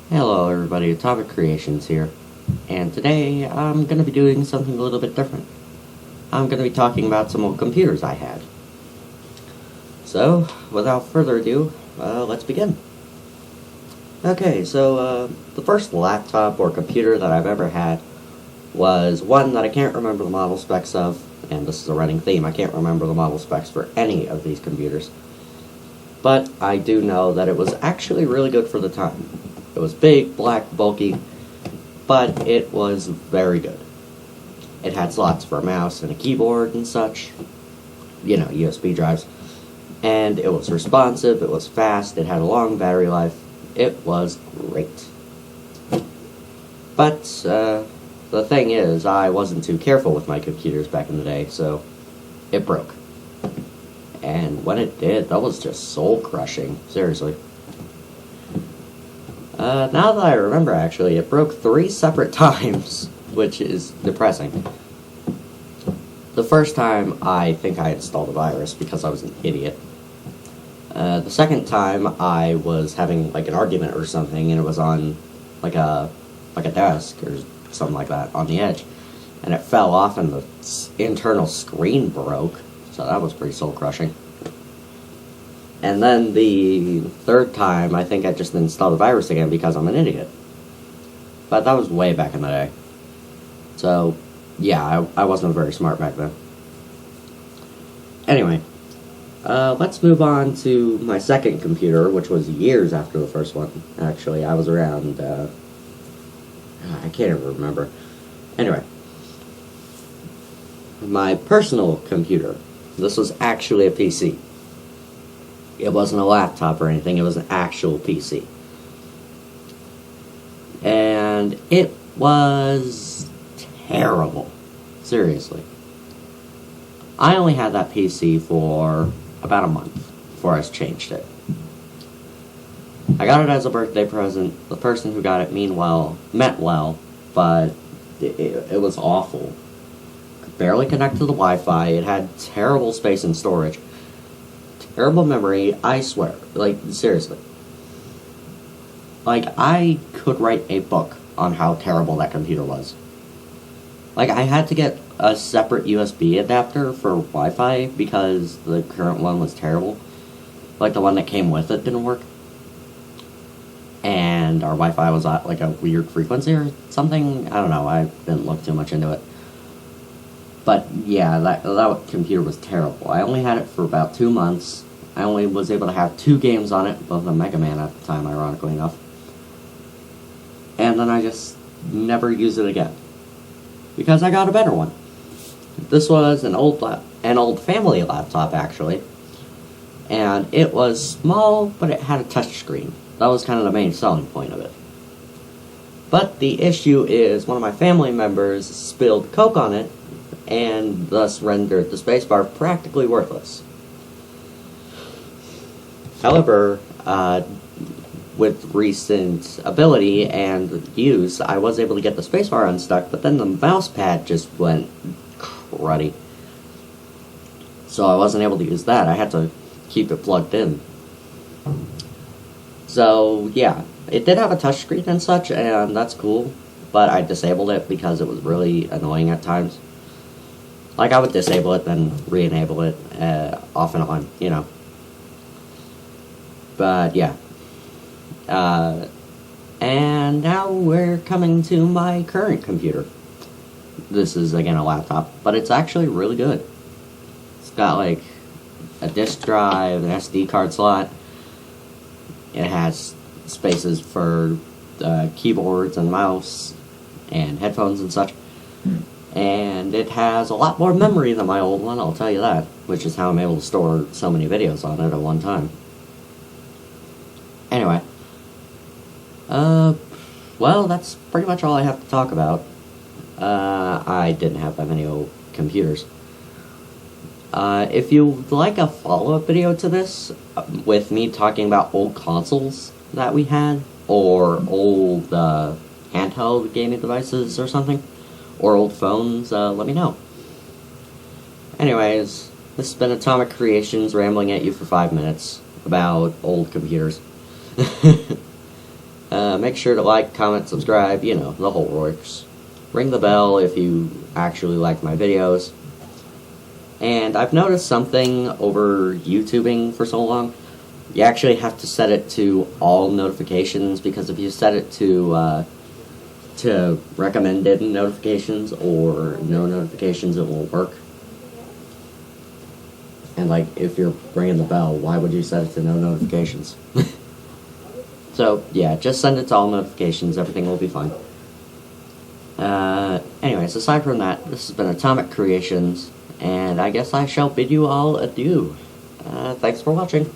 Hello everybody, Atomic Creations here, and today I'm going to be doing something a little bit different. I'm going to be talking about some old computers I had. So, without further ado, let's begin. Okay, so the first laptop or computer that I've ever had was one that I can't remember the model specs of, and this is a running theme, I can't remember the model specs for any of these computers. But I do know that it was actually really good for the time. It was big, black, bulky, but it was very good. It had slots for a mouse and a keyboard and such, you know, USB drives. And it was responsive, it was fast, it had a long battery life. It was great. But the thing is, I wasn't too careful with my computers back in the day, so it broke. And when it did, that was just soul-crushing, seriously. Now that I remember, actually, it broke 3 separate times, which is depressing. The first time, I think I installed a virus because I was an idiot. The second time, I was having, like, an argument or something, and it was on, like a desk or something like that, on the edge. And it fell off, and the internal screen broke, so that was pretty soul-crushing. And then the third time, I think I just installed the virus again because I'm an idiot. But that was way back in the day. So, yeah, I wasn't very smart back then. Anyway, let's move on to my second computer, which was years after the first one. Actually, I was around, I can't even remember. Anyway, my personal computer. This was actually a PC. It wasn't a laptop or anything, it was an actual PC. And it was terrible. Seriously. I only had that PC for about a month before I changed it. I got it as a birthday present. The person who got it meant well, but it was awful. Could barely connect to the Wi-Fi. It had terrible space and storage. Terrible memory, I swear. Like, seriously. Like, I could write a book on how terrible that computer was. Like, I had to get a separate USB adapter for Wi-Fi because the current one was terrible. Like, the one that came with it didn't work. And our Wi-Fi was at, like, a weird frequency or something. I don't know, I didn't look too much into it. But, yeah, that computer was terrible. I only had it for about 2 months. I only was able to have 2 games on it, both on Mega Man at the time, ironically enough. And then I just never used it again. Because I got a better one. This was an old family laptop, actually. And it was small, but it had a touchscreen. That was kind of the main selling point of it. But the issue is one of my family members spilled Coke on it, and thus rendered the spacebar practically worthless. However, with recent ability and use, I was able to get the spacebar unstuck, but then the mouse pad just went cruddy. So I wasn't able to use that. I had to keep it plugged in. So, yeah, it did have a touchscreen and such, and that's cool, but I disabled it because it was really annoying at times. Like, I would disable it, then re-enable it, off and on, you know. But, yeah. And now we're coming to my current computer. This is, again, a laptop, but it's actually really good. It's got, like, a disk drive, an SD card slot. It has spaces for keyboards and mouse and headphones and such. And it has a lot more memory than my old one, I'll tell you that, which is how I'm able to store so many videos on it at one time. Anyway, well, that's pretty much all I have to talk about. I didn't have that many old computers. If you'd like a follow-up video to this, with me talking about old consoles that we had, or old handheld gaming devices or something, or old phones, let me know. Anyways, this has been Atomic Creations rambling at you for 5 minutes about old computers. Make sure to like, comment, subscribe, you know, the whole works. Ring the bell if you actually like my videos. And I've noticed something over YouTubing for so long. You actually have to set it to all notifications, because if you set it to recommended notifications or no notifications, it won't work. And like, if you're ringing the bell, why would you set it to no notifications? So yeah, just send it to all notifications, everything will be fine. Anyways, aside from that, this has been Atomic Creations, and I guess I shall bid you all adieu. Thanks for watching.